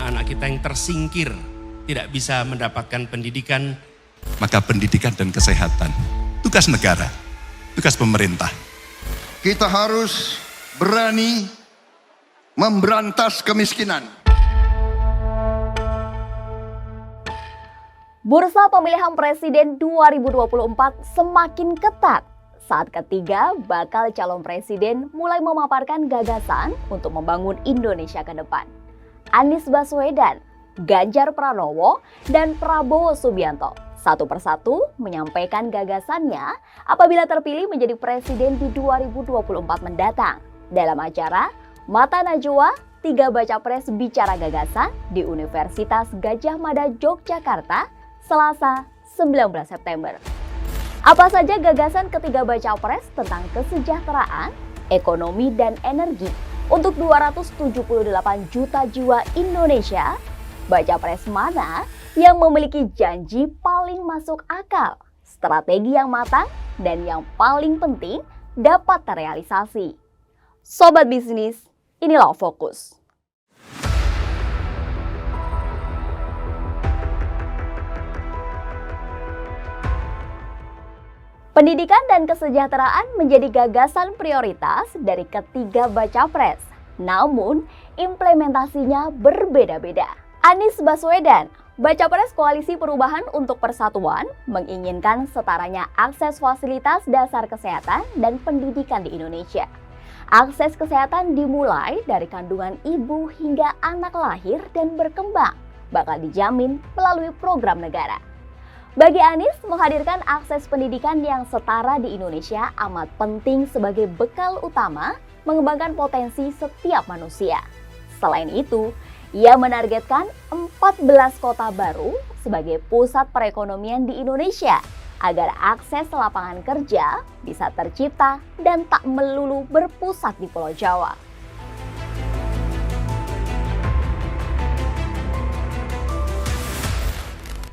anak-anak kita yang tersingkir, tidak bisa mendapatkan pendidikan. Maka pendidikan dan kesehatan, tugas negara, tugas pemerintah. Kita harus berani memberantas kemiskinan. Bursa pemilihan presiden 2024 semakin ketat. Saat ketiga bakal calon presiden mulai memaparkan gagasan untuk membangun Indonesia ke depan. Anies Baswedan, Ganjar Pranowo, dan Prabowo Subianto satu persatu menyampaikan gagasannya apabila terpilih menjadi presiden di 2024 mendatang. Dalam acara Mata Najwa, 3 baca pres bicara gagasan di Universitas Gadjah Mada Yogyakarta, Selasa 19 September. Apa saja gagasan ketiga baca pres tentang kesejahteraan, ekonomi, dan energi untuk 278 juta jiwa Indonesia? Baca pres mana yang memiliki janji paling masuk akal, strategi yang matang, dan yang paling penting dapat terrealisasi? Sobat bisnis, inilah Fokus. Pendidikan dan kesejahteraan menjadi gagasan prioritas dari ketiga baca pres. Namun, implementasinya berbeda-beda. Anies Baswedan, baca pres Koalisi Perubahan untuk Persatuan, menginginkan setaranya akses fasilitas dasar kesehatan dan pendidikan di Indonesia. Akses kesehatan dimulai dari kandungan ibu hingga anak lahir dan berkembang, bakal dijamin melalui program negara. Bagi Anies, menghadirkan akses pendidikan yang setara di Indonesia amat penting sebagai bekal utama mengembangkan potensi setiap manusia. Selain itu, ia menargetkan 14 kota baru sebagai pusat perekonomian di Indonesia agar akses lapangan kerja bisa tercipta dan tak melulu berpusat di Pulau Jawa.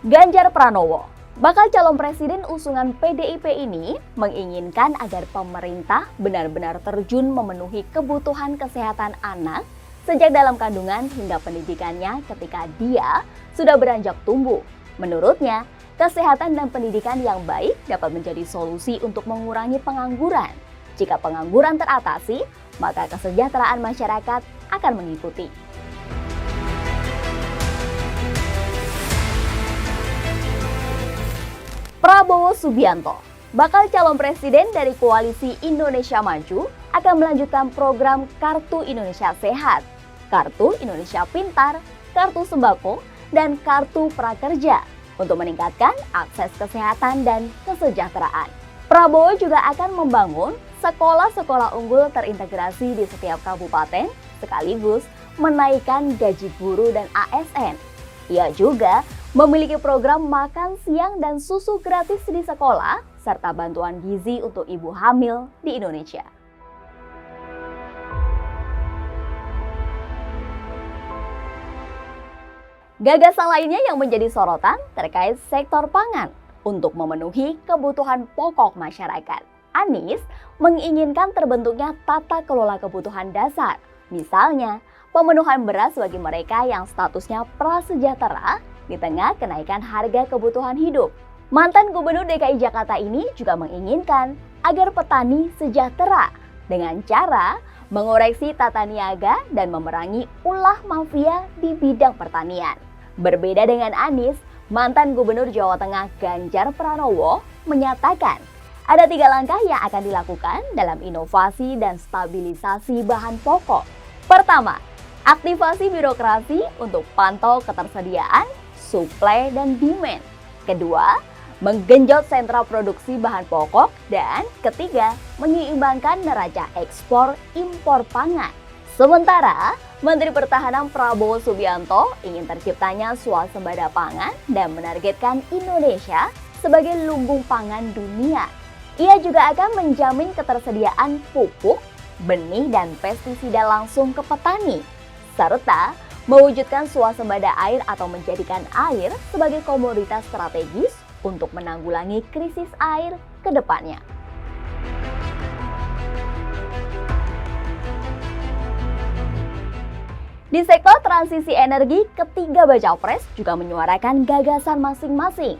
Ganjar Pranowo, bakal calon presiden usungan PDIP ini, menginginkan agar pemerintah benar-benar terjun memenuhi kebutuhan kesehatan anak sejak dalam kandungan hingga pendidikannya ketika dia sudah beranjak tumbuh. Menurutnya, kesehatan dan pendidikan yang baik dapat menjadi solusi untuk mengurangi pengangguran. Jika pengangguran teratasi, maka kesejahteraan masyarakat akan mengikuti. Prabowo Subianto, bakal calon presiden dari Koalisi Indonesia Maju, akan melanjutkan program Kartu Indonesia Sehat, Kartu Indonesia Pintar, Kartu Sembako, dan Kartu Prakerja untuk meningkatkan akses kesehatan dan kesejahteraan. Prabowo juga akan membangun sekolah-sekolah unggul terintegrasi di setiap kabupaten, sekaligus menaikkan gaji guru dan ASN. Ia juga memiliki program makan siang dan susu gratis di sekolah, serta bantuan gizi untuk ibu hamil di Indonesia. Gagasan lainnya yang menjadi sorotan terkait sektor pangan untuk memenuhi kebutuhan pokok masyarakat. Anies menginginkan terbentuknya tata kelola kebutuhan dasar, misalnya pemenuhan beras bagi mereka yang statusnya prasejahtera di tengah kenaikan harga kebutuhan hidup. Mantan Gubernur DKI Jakarta ini juga menginginkan agar petani sejahtera dengan cara mengoreksi tata niaga dan memerangi ulah mafia di bidang pertanian. Berbeda dengan Anies, mantan Gubernur Jawa Tengah Ganjar Pranowo menyatakan ada 3 langkah yang akan dilakukan dalam inovasi dan stabilisasi bahan pokok. Pertama, aktivasi birokrasi untuk pantau ketersediaan, suplai, dan demand. Kedua, menggenjot sentra produksi bahan pokok. Dan ketiga, menyeimbangkan neraca ekspor impor pangan. Sementara, Menteri Pertahanan Prabowo Subianto ingin terciptanya swasembada pangan dan menargetkan Indonesia sebagai lumbung pangan dunia. Ia juga akan menjamin ketersediaan pupuk, benih, dan pestisida langsung ke petani, serta mewujudkan swasembada air atau menjadikan air sebagai komoditas strategis untuk menanggulangi krisis air ke depannya. Di sektor transisi energi, ketiga baca pres juga menyuarakan gagasan masing-masing.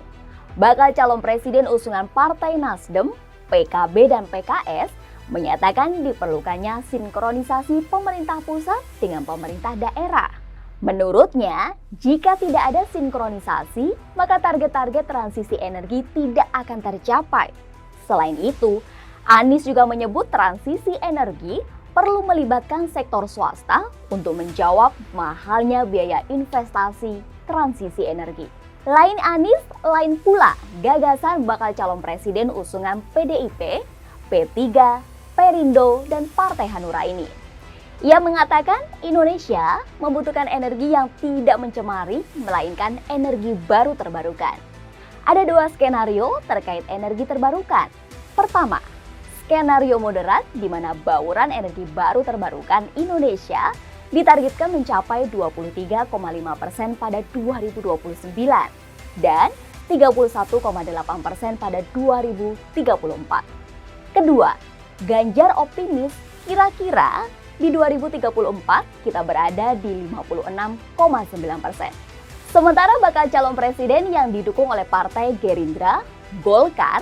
Bakal calon presiden usungan Partai Nasdem, PKB dan PKS menyatakan diperlukannya sinkronisasi pemerintah pusat dengan pemerintah daerah. Menurutnya, jika tidak ada sinkronisasi, maka target-target transisi energi tidak akan tercapai. Selain itu, Anies juga menyebut transisi energi perlu melibatkan sektor swasta untuk menjawab mahalnya biaya investasi transisi energi. Lain Anies, lain pula gagasan bakal calon presiden usungan PDIP, P3, Perindo, dan Partai Hanura ini. Ia mengatakan Indonesia membutuhkan energi yang tidak mencemari, melainkan energi baru terbarukan. Ada dua skenario terkait energi terbarukan. Pertama, skenario moderat di mana bauran energi baru terbarukan Indonesia ditargetkan mencapai 23,5% pada 2029 dan 31,8% pada 2034. Kedua, Ganjar optimis kira-kira di 2034 kita berada di 56,9%. Sementara bakal calon presiden yang didukung oleh Partai Gerindra, Golkar,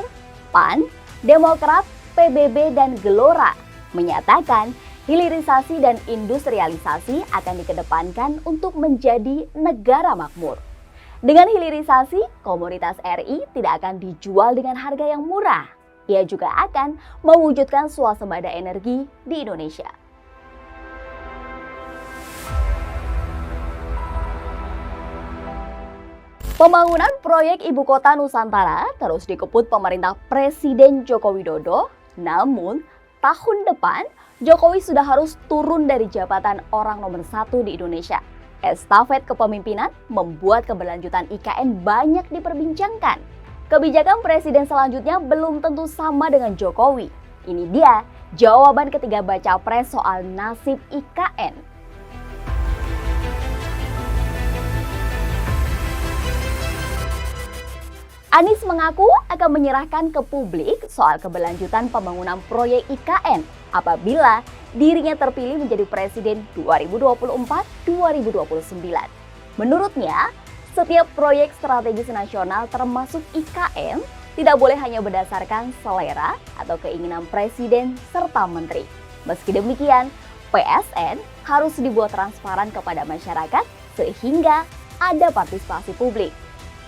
PAN, Demokrat, PBB, dan Gelora menyatakan hilirisasi dan industrialisasi akan dikedepankan untuk menjadi negara makmur. Dengan hilirisasi, komoditas RI tidak akan dijual dengan harga yang murah. Ia juga akan mewujudkan swasembada energi di Indonesia. Pembangunan proyek Ibu Kota Nusantara terus dikebut pemerintah Presiden Joko Widodo. Namun, tahun depan Jokowi sudah harus turun dari jabatan orang nomor 1 di Indonesia. Estafet kepemimpinan membuat keberlanjutan IKN banyak diperbincangkan. Kebijakan presiden selanjutnya belum tentu sama dengan Jokowi. Ini dia jawaban ketiga baca pres soal nasib IKN. Anies mengaku akan menyerahkan ke publik soal keberlanjutan pembangunan proyek IKN apabila dirinya terpilih menjadi presiden 2024-2029. Menurutnya, setiap proyek strategis nasional termasuk IKN tidak boleh hanya berdasarkan selera atau keinginan presiden serta menteri. Meski demikian, PSN harus dibuat transparan kepada masyarakat sehingga ada partisipasi publik.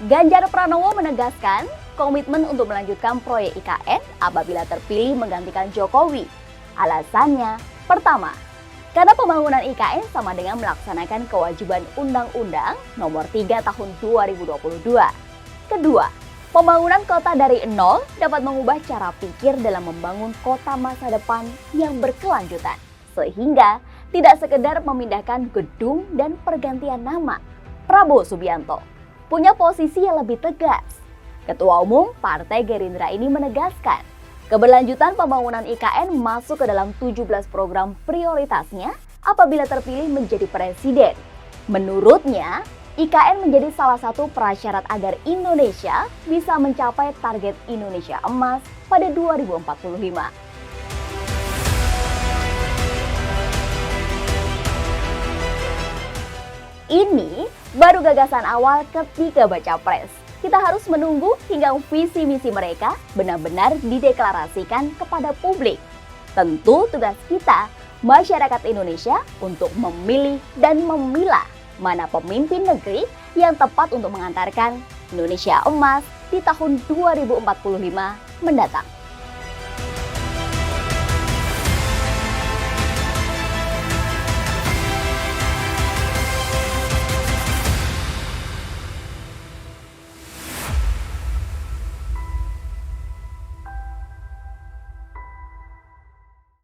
Ganjar Pranowo menegaskan komitmen untuk melanjutkan proyek IKN apabila terpilih menggantikan Jokowi. Alasannya, pertama, karena pembangunan IKN sama dengan melaksanakan kewajiban Undang-Undang Nomor 3 Tahun 2022. Kedua, pembangunan kota dari nol dapat mengubah cara pikir dalam membangun kota masa depan yang berkelanjutan. Sehingga tidak sekedar memindahkan gedung dan pergantian nama. Prabowo Subianto punya posisi yang lebih tegas. Ketua Umum Partai Gerindra ini menegaskan, keberlanjutan pembangunan IKN masuk ke dalam 17 program prioritasnya apabila terpilih menjadi presiden. Menurutnya, IKN menjadi salah satu prasyarat agar Indonesia bisa mencapai target Indonesia Emas pada 2045. Ini baru gagasan awal ketika baca pres. Kita harus menunggu hingga visi misi mereka benar-benar dideklarasikan kepada publik. Tentu tugas kita, masyarakat Indonesia, untuk memilih dan memilah mana pemimpin negeri yang tepat untuk mengantarkan Indonesia Emas di tahun 2045 mendatang.